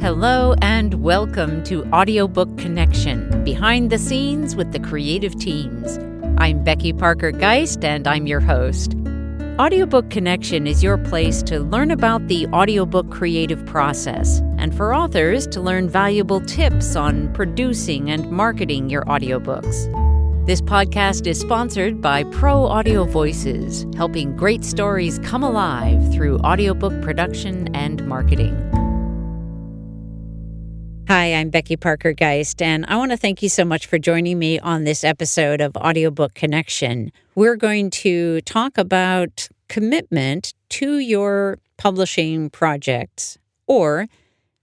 Hello and welcome to Audiobook Connection, behind the scenes with the creative teams. I'm Becky Parker Geist and I'm your host. Audiobook Connection is your place to learn about the audiobook creative process and for authors to learn valuable tips on producing and marketing your audiobooks. This podcast is sponsored by Pro Audio Voices, helping great stories come alive through audiobook production and marketing. Hi, I'm Becky Parker Geist, and I want to thank you so much for joining me on this episode of Audiobook Connection. We're going to talk about commitment to your publishing projects or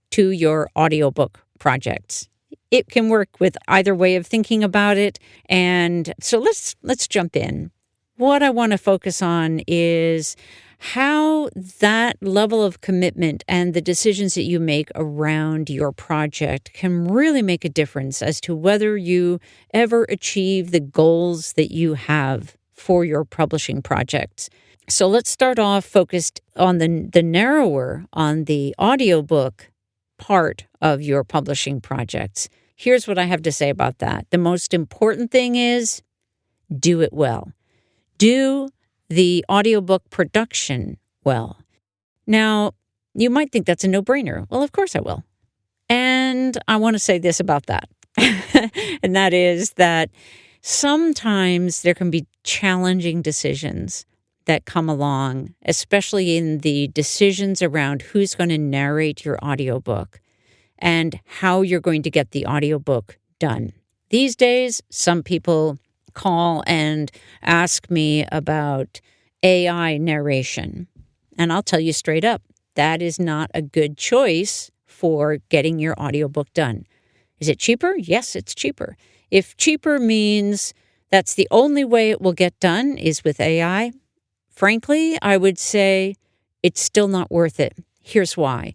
to your audiobook projects. It can work with either way of thinking about it, and so let's jump in. What I want to focus on is how that level of commitment and the decisions that you make around your project can really make a difference as to whether you ever achieve the goals that you have for your publishing projects. So let's start off focused on the narrower, on the audiobook part of your publishing projects. Here's what I have to say about that. The most important thing is do it well. Do the audiobook production well. Now, you might think that's a no-brainer. Well, of course I will. And I want to say this about that. And that is that sometimes there can be challenging decisions that come along, especially in the decisions around who's going to narrate your audiobook and how you're going to get the audiobook done. These days, some people call and ask me about AI narration. And I'll tell you straight up, that is not a good choice for getting your audiobook done. Is it cheaper? Yes, it's cheaper. If cheaper means that's the only way it will get done is with AI, frankly, I would say it's still not worth it. Here's why.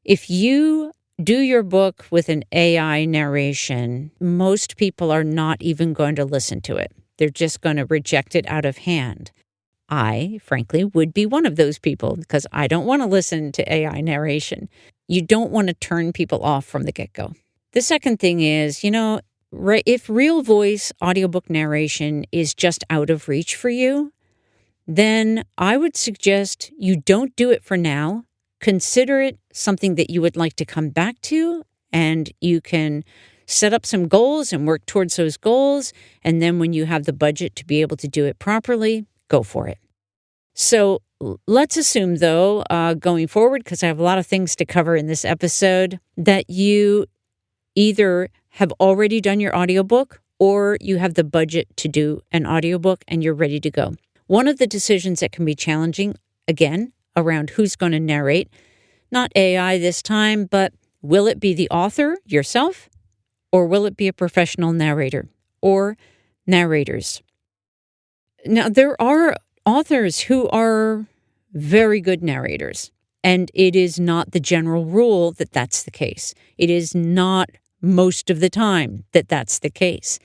If you do your book with an AI narration, most people are not even going to listen to it. They're just going to reject it out of hand. I, frankly, would be one of those people because I don't want to listen to AI narration. You don't want to turn people off from the get-go. The second thing is, if real voice audiobook narration is just out of reach for you, then I would suggest you don't do it for now. Consider it something that you would like to come back to, and you can set up some goals and work towards those goals. And then when you have the budget to be able to do it properly, go for it. So let's assume, though, going forward, because I have a lot of things to cover in this episode, that you either have already done your audiobook or you have the budget to do an audiobook and you're ready to go. One of the decisions that can be challenging, again, around who's going to narrate, not AI this time, but will it be the author, yourself, or will it be a professional narrator or narrators? Now, there are authors who are very good narrators, and it is not the general rule that that's the case. It is not most of the time that that's the case.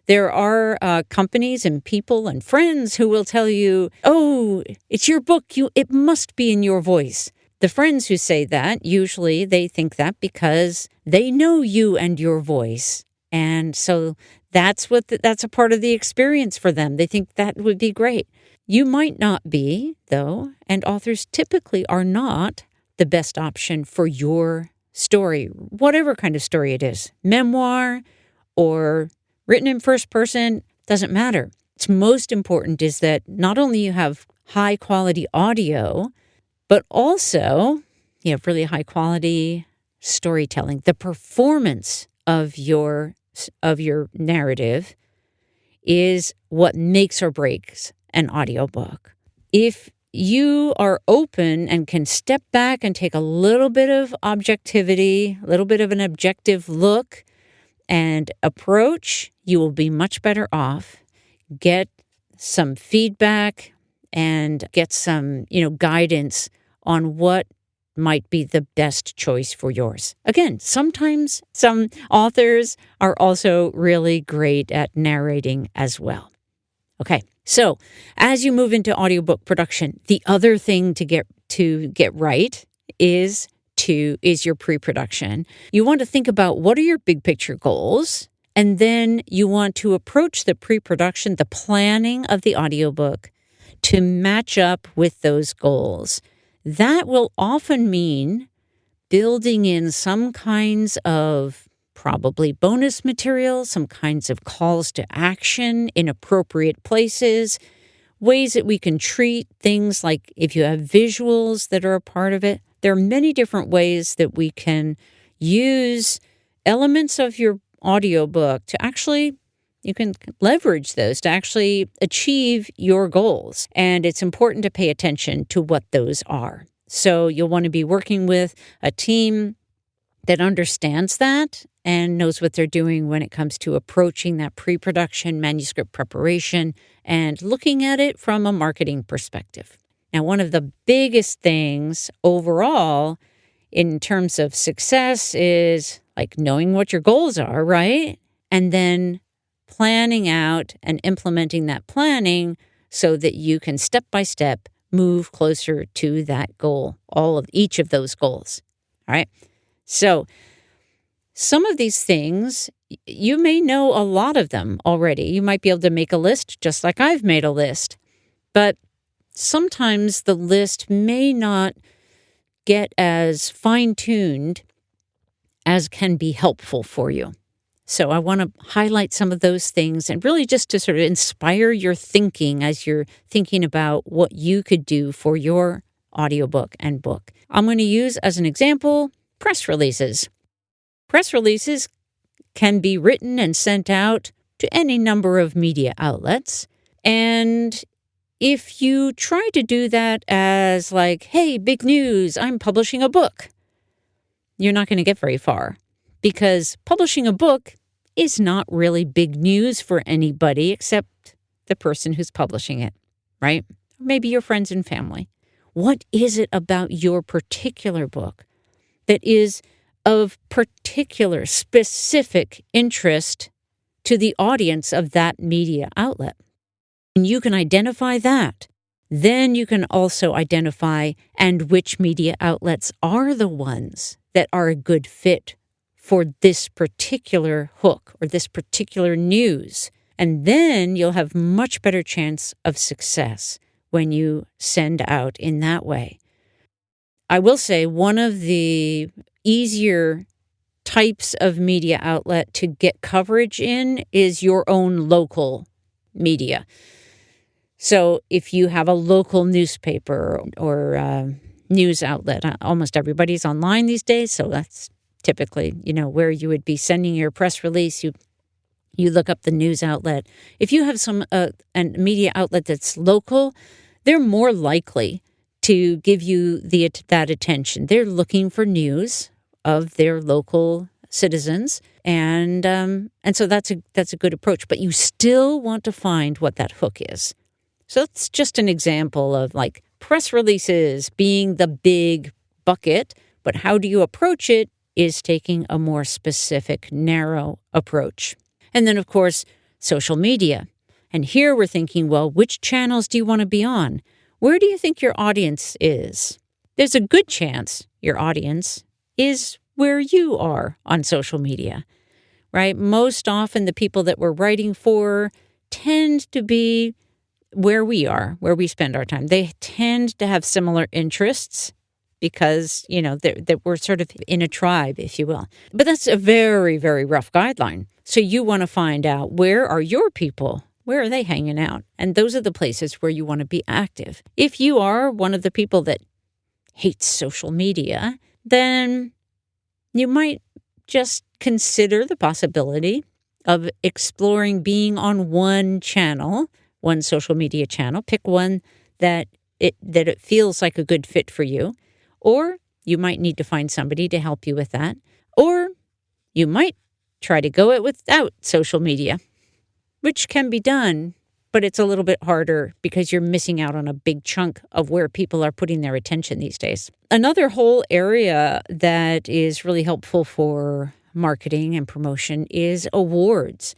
There are companies and people and friends who will tell you, oh, it's your book, it must be in your voice. The friends who say that, usually they think that because they know you and your voice. And so that's a part of the experience for them. They think that would be great. You might not be, though, and authors typically are not the best option for your story, whatever kind of story it is, memoir or written in first person, doesn't matter. What's most important is that not only you have high quality audio, but also you have really high quality storytelling. The performance of your narrative is what makes or breaks an audiobook. If you are open and can step back and take a little bit of objectivity, a little bit of an objective look and approach, you will be much better off. Get some feedback and get some, guidance on what might be the best choice for yours. Again, sometimes some authors are also really great at narrating as well. Okay, so as you move into audiobook production, the other thing to get right is is your pre-production. You want to think about what are your big picture goals, and then you want to approach the pre-production, the planning of the audiobook, to match up with those goals. That will often mean building in some kinds of probably bonus material, some kinds of calls to action in appropriate places, ways that we can treat things like if you have visuals that are a part of it. There are many different ways that we can use elements of your audiobook to actually, you can leverage those to actually achieve your goals. And it's important to pay attention to what those are. So you'll want to be working with a team that understands that and knows what they're doing when it comes to approaching that pre-production manuscript preparation and looking at it from a marketing perspective. Now, one of the biggest things overall in terms of success is like knowing what your goals are, right? And then planning out and implementing that planning so that you can step by step move closer to that goal, each of those goals. All right. So some of these things, you may know a lot of them already. You might be able to make a list just like I've made a list. But sometimes the list may not get as fine-tuned as can be helpful for you. So I want to highlight some of those things and really just to sort of inspire your thinking as you're thinking about what you could do for your audiobook and book. I'm going to use as an example press releases. Press releases can be written and sent out to any number of media outlets. And if you try to do that as like, hey, big news, I'm publishing a book, you're not going to get very far. Because publishing a book is not really big news for anybody except the person who's publishing it, right? Maybe your friends and family. What is it about your particular book that is of particular specific interest to the audience of that media outlet? And you can identify that. Then you can also identify and which media outlets are the ones that are a good fit for this particular hook or this particular news. And then you'll have much better chance of success when you send out in that way. I will say one of the easier types of media outlet to get coverage in is your own local media. So if you have a local newspaper or news outlet, almost everybody's online these days, so that's typically, where you would be sending your press release. You look up the news outlet. If you have some a media outlet that's local, they're more likely to give you that attention. They're looking for news of their local citizens, and so that's a good approach. But you still want to find what that hook is. So that's just an example of like press releases being the big bucket, but how do you approach it is taking a more specific, narrow approach. And then, of course, social media. And here we're thinking, well, which channels do you want to be on? Where do you think your audience is? There's a good chance your audience is where you are on social media, right? Most often the people that we're writing for tend to be where we are, where we spend our time. They tend to have similar interests because, that we're sort of in a tribe, if you will. But that's a very, very rough guideline. So you want to find out, where are your people? Where are they hanging out? And those are the places where you want to be active. If you are one of the people that hates social media, then you might just consider the possibility of exploring being on one channel, one social media channel. Pick one that it feels like a good fit for you. Or you might need to find somebody to help you with that. Or you might try to go it without social media, which can be done, but it's a little bit harder because you're missing out on a big chunk of where people are putting their attention these days. Another whole area that is really helpful for marketing and promotion is awards.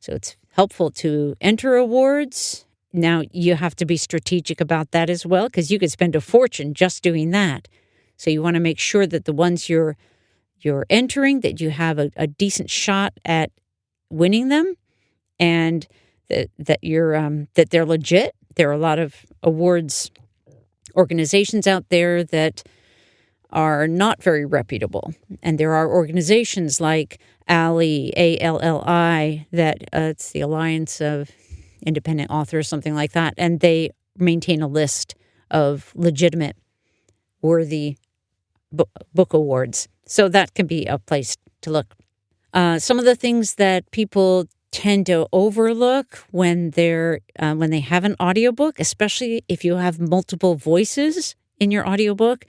So it's helpful to enter awards. Now, you have to be strategic about that as well, because you could spend a fortune just doing that. So you want to make sure that the ones you're entering, that you have a decent shot at winning them, and that they're legit. There are a lot of awards organizations out there that are not very reputable, and there are organizations like ALLI, ALLI, that it's the Alliance of Independent Authors, something like that, and they maintain a list of legitimate, worthy book awards. So that can be a place to look. Some of the things that people tend to overlook when they have an audiobook, especially if you have multiple voices in your audiobook,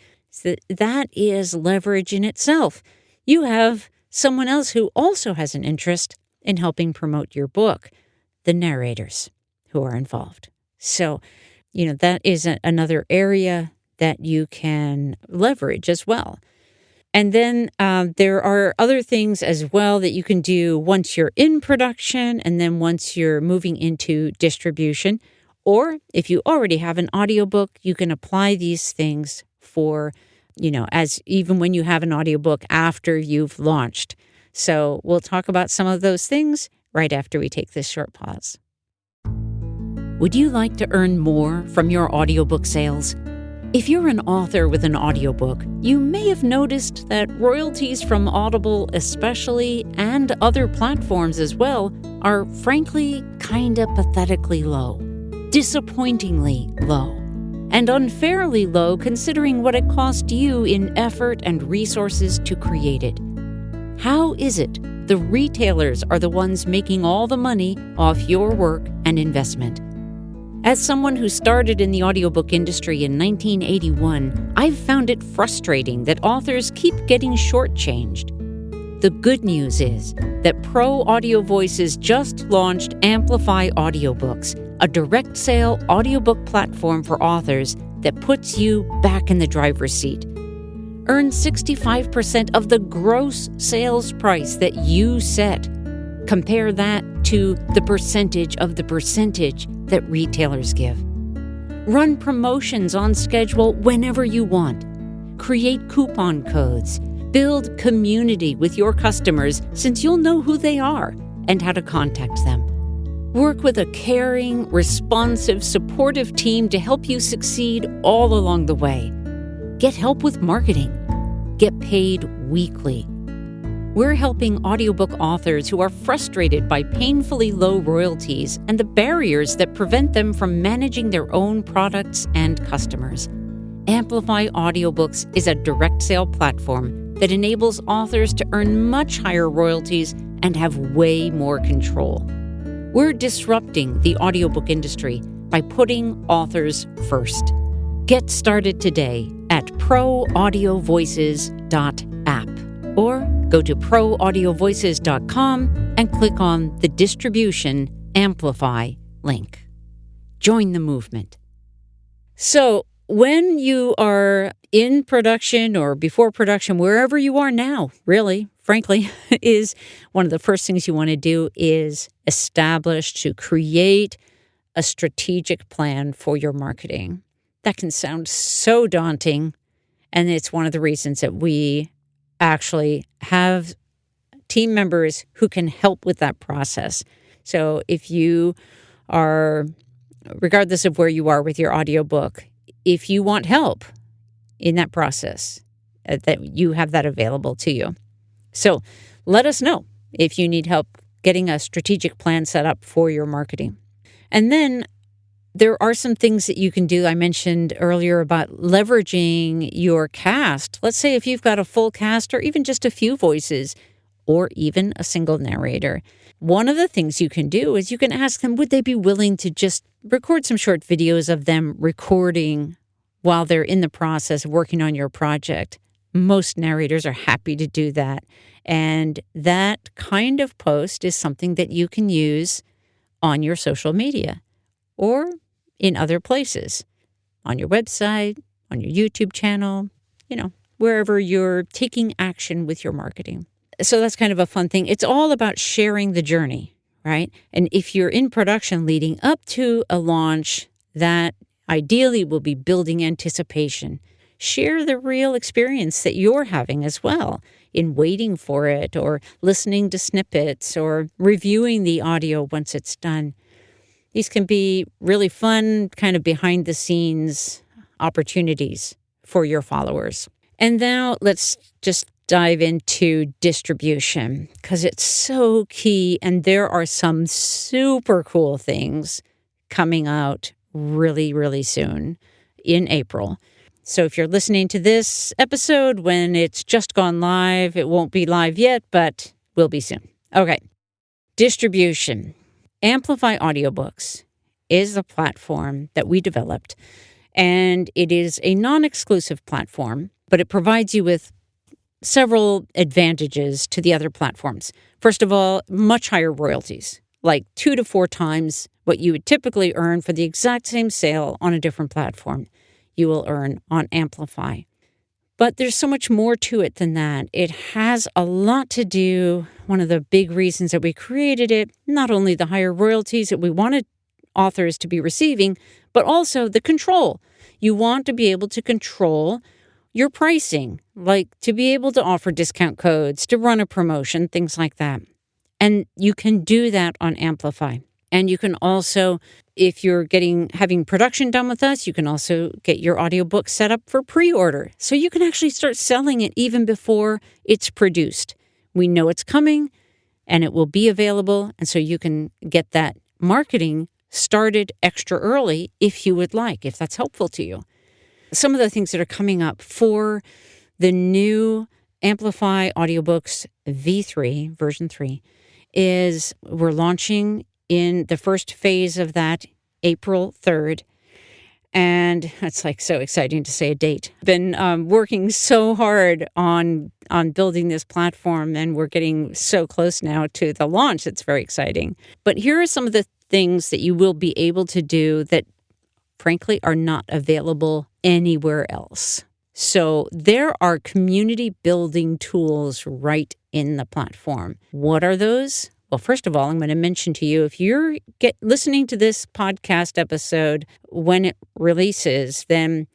that is leverage in itself. You have someone else who also has an interest in helping promote your book, the narrators who are involved. So, that is another area that you can leverage as well. And then there are other things as well that you can do once you're in production and then once you're moving into distribution. Or if you already have an audiobook, you can apply these things for, as even when you have an audiobook after you've launched. So we'll talk about some of those things right after we take this short pause. Would you like to earn more from your audiobook sales? If you're an author with an audiobook, you may have noticed that royalties from Audible especially, and other platforms as well, are frankly kinda pathetically low, disappointingly low, and unfairly low considering what it cost you in effort and resources to create it. How is it the retailers are the ones making all the money off your work and investment? As someone who started in the audiobook industry in 1981, I've found it frustrating that authors keep getting shortchanged. The good news is that Pro Audio Voices just launched AMPlify Audiobooks, a direct sale audiobook platform for authors that puts you back in the driver's seat. Earn 65% of the gross sales price that you set. Compare that to the percentage of the percentage that retailers give. Run promotions on schedule whenever you want. Create coupon codes. Build community with your customers, since you'll know who they are and how to contact them. Work with a caring, responsive, supportive team to help you succeed all along the way. Get help with marketing. Get paid weekly. We're helping audiobook authors who are frustrated by painfully low royalties and the barriers that prevent them from managing their own products and customers. AMPlify Audiobooks is a direct sale platform that enables authors to earn much higher royalties and have way more control. We're disrupting the audiobook industry by putting authors first. Get started today at proaudiovoices.app or go to proaudiovoices.com and click on the Distribution Amplify link. Join the movement. So, when you are in production or before production, wherever you are now, really, frankly, is one of the first things you want to do is create a strategic plan for your marketing. That can sound so daunting, and it's one of the reasons that we actually have team members who can help with that process. So if you are, regardless of where you are with your audiobook, if you want help in that process, that you have that available to you. So let us know if you need help getting a strategic plan set up for your marketing. And then there are some things that you can do. I mentioned earlier about leveraging your cast. Let's say if you've got a full cast or even just a few voices or even a single narrator. One of the things you can do is you can ask them, would they be willing to just record some short videos of them recording while they're in the process of working on your project? Most narrators are happy to do that. And that kind of post is something that you can use on your social media or in other places, on your website, on your YouTube channel, wherever you're taking action with your marketing. So that's kind of a fun thing. It's all about sharing the journey, right? And if you're in production leading up to a launch, that ideally will be building anticipation. Share the real experience that you're having as well in waiting for it or listening to snippets or reviewing the audio once it's done. These can be really fun, kind of behind the scenes opportunities for your followers. And now let's just dive into distribution because it's so key. And there are some super cool things coming out really, really soon in April. So if you're listening to this episode when it's just gone live, it won't be live yet, but will be soon. Okay. Distribution. AMPlify Audiobooks is a platform that we developed, and it is a non-exclusive platform, but it provides you with several advantages to the other platforms. First of all, much higher royalties, like 2 to 4 times what you would typically earn for the exact same sale on a different platform you will earn on AMPlify. But there's so much more to it than that. It has a lot to do, one of the big reasons that we created it, not only the higher royalties that we wanted authors to be receiving, but also the control. You want to be able to control your pricing, like to be able to offer discount codes, to run a promotion, things like that. And you can do that on AMPlify. And you can also, if you're having production done with us, you can also get your audiobook set up for pre-order. So you can actually start selling it even before it's produced. We know it's coming and it will be available. And so you can get that marketing started extra early if you would like, if that's helpful to you. Some of the things that are coming up for the new AMPlify Audiobooks V3, version 3, is we're launching in the first phase of that April 3rd. And it's like so exciting to say a date. Been working so hard on building this platform, and we're getting so close now to the launch. It's very exciting. But here are some of the things that you will be able to do that, frankly, are not available anywhere else. So there are community building tools right in the platform. What are those? Well, first of all, I'm going to mention to you, if you're listening to this podcast episode when it releases, then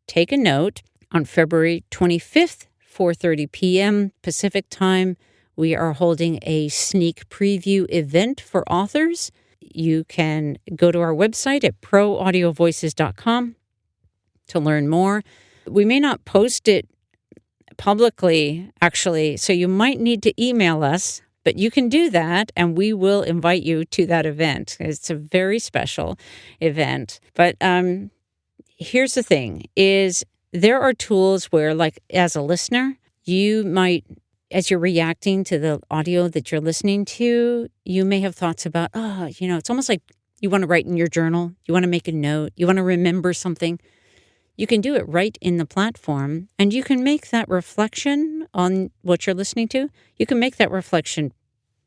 take a note. On February 25th, 4:30 p.m. Pacific time, we are holding a sneak preview event for authors. You can go to our website at proaudiovoices.com to learn more. We may not post it publicly, actually, so you might need to email us. But you can do that, and we will invite you to that event. It's a very special event. But here's the thing, is there are tools where, like, as a listener, you might, as you're reacting to the audio that you're listening to, you may have thoughts about, it's almost like you want to write in your journal. You want to make a note. You want to remember something. You can do it right in the platform, and you can make that reflection on what you're listening to. You can make that reflection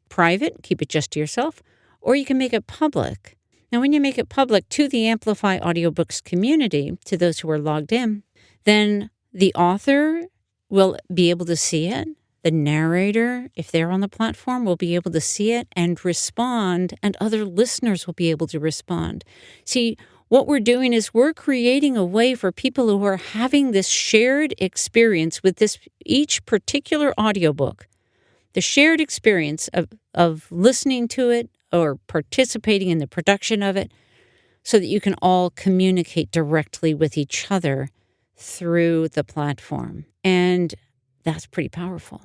private, keep it just to yourself, or you can make it public. Now, when you make it public to the AMPlify Audiobooks community, to those who are logged in, then the author will be able to see it. The narrator, if they're on the platform, will be able to see it and respond, and other listeners will be able to respond. See, what we're doing is we're creating a way for people who are having this shared experience with each particular audiobook, the shared experience of listening to it or participating in the production of it, so that you can all communicate directly with each other through the platform. And that's pretty powerful.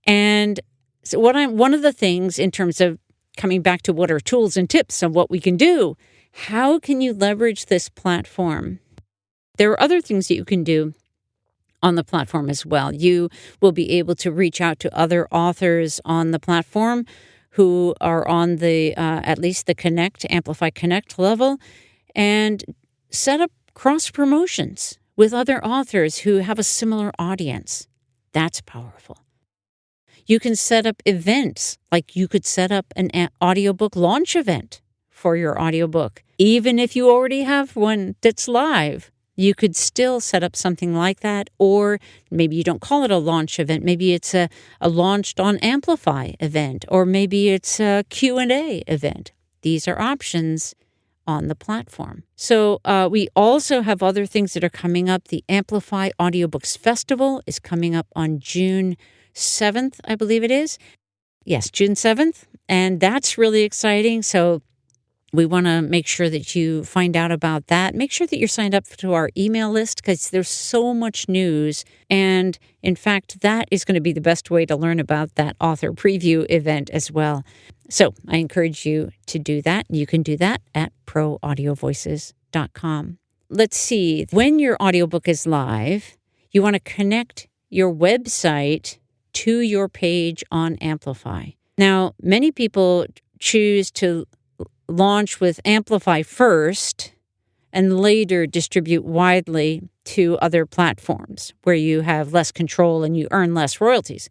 And so one of the things in terms of coming back to what are tools and tips of what we can do, how can you leverage this platform? There are other things that you can do on the platform as well. You will be able to reach out to other authors on the platform who are on the at least the AMPlify Connect level, and set up cross promotions with other authors who have a similar audience. That's powerful. You can set up events, like you could set up an audiobook launch event for your audiobook. Even if you already have one that's live, you could still set up something like that. Or maybe you don't call it a launch event. Maybe it's a launched on AMPlify event, or maybe it's a Q&A event. These are options on the platform. So we also have other things that are coming up. The AMPlify Audiobooks Festival is coming up on June 7th, I believe it is. Yes, June 7th. And that's really exciting. So we want to make sure that you find out about that. Make sure that you're signed up to our email list because there's so much news. And in fact, that is going to be the best way to learn about that author preview event as well. So I encourage you to do that. You can do that at proaudiovoices.com. Let's see. When your audiobook is live, you want to connect your website to your page on AMPlify. Now, many people choose to launch with AMPlify first and later distribute widely to other platforms where you have less control and you earn less royalties.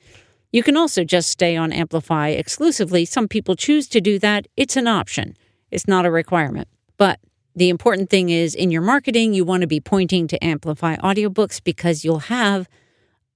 You can also just stay on AMPlify exclusively. Some people choose to do that. It's an option. It's not a requirement. But the important thing is in your marketing, you want to be pointing to AMPlify Audiobooks because you'll have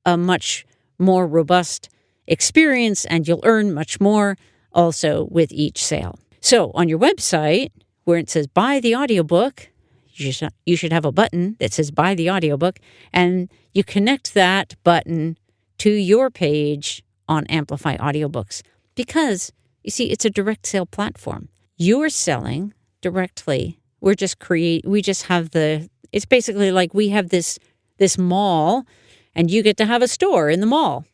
a much more robust experience and you'll earn much more also with each sale. So on your website, where it says buy the audiobook, you should have a button that says buy the audiobook, and you connect that button to your page on AMPlify Audiobooks because, you see, it's a direct sale platform. You're selling directly. It's basically like we have this mall, and you get to have a store in the mall.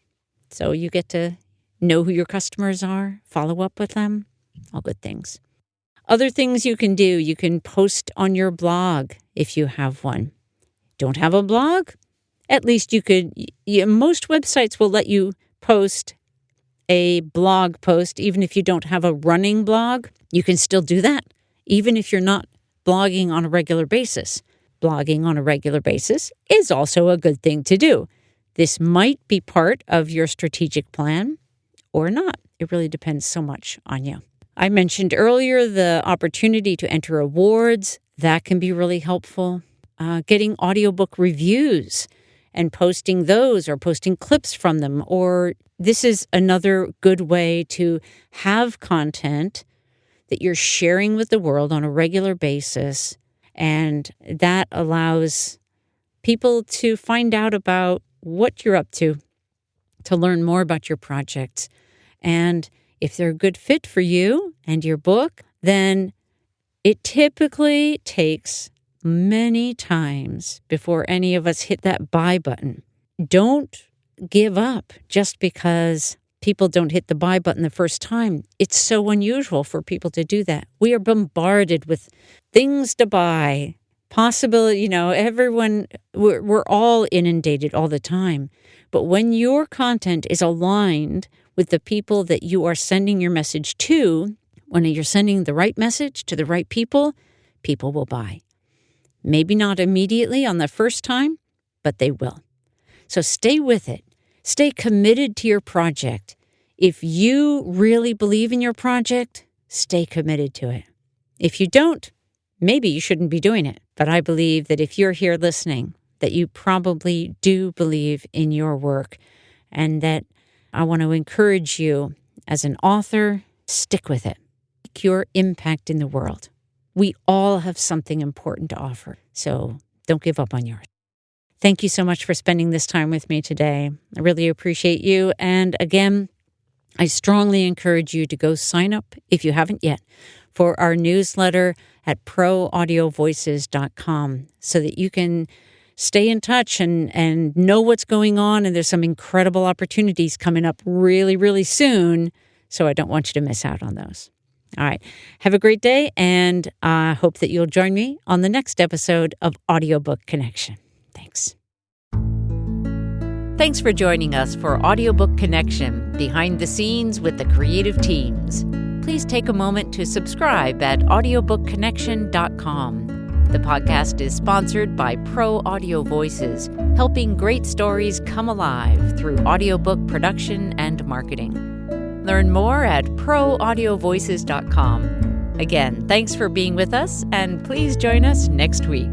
So you get to know who your customers are, follow up with them, all good things. Other things you can do, you can post on your blog if you have one. Don't have a blog? At least you could, most websites will let you post a blog post, even if you don't have a running blog. You can still do that, even if you're not blogging on a regular basis. Blogging on a regular basis is also a good thing to do. This might be part of your strategic plan or not. It really depends so much on you. I mentioned earlier the opportunity to enter awards. That can be really helpful. Getting audiobook reviews and posting those or posting clips from them. Or this is another good way to have content that you're sharing with the world on a regular basis. And that allows people to find out about what you're up to learn more about your projects. And if they're a good fit for you and your book, then it typically takes many times before any of us hit that buy button. Don't give up just because people don't hit the buy button the first time. It's so unusual for people to do that. We are bombarded with things to buy, possibility, we're all inundated all the time. But when your content is aligned with the people that you are sending your message to, when you're sending the right message to the right people, people will buy. Maybe not immediately on the first time, but they will. So stay with it. Stay committed to your project. If you really believe in your project, stay committed to it. If you don't, maybe you shouldn't be doing it. But I believe that if you're here listening, that you probably do believe in your work, and that I want to encourage you as an author, stick with it. Make your impact in the world. We all have something important to offer, so don't give up on yours. Thank you so much for spending this time with me today. I really appreciate you. And again, I strongly encourage you to go sign up, if you haven't yet, for our newsletter at proaudiovoices.com so that you can stay in touch and know what's going on. And there's some incredible opportunities coming up really, really soon. So I don't want you to miss out on those. All right. Have a great day. And I hope that you'll join me on the next episode of Audiobook Connection. Thanks. Thanks for joining us for Audiobook Connection, behind the scenes with the creative teams. Please take a moment to subscribe at audiobookconnection.com. The podcast is sponsored by Pro Audio Voices, helping great stories come alive through audiobook production and marketing. Learn more at proaudiovoices.com. Again, thanks for being with us, and please join us next week.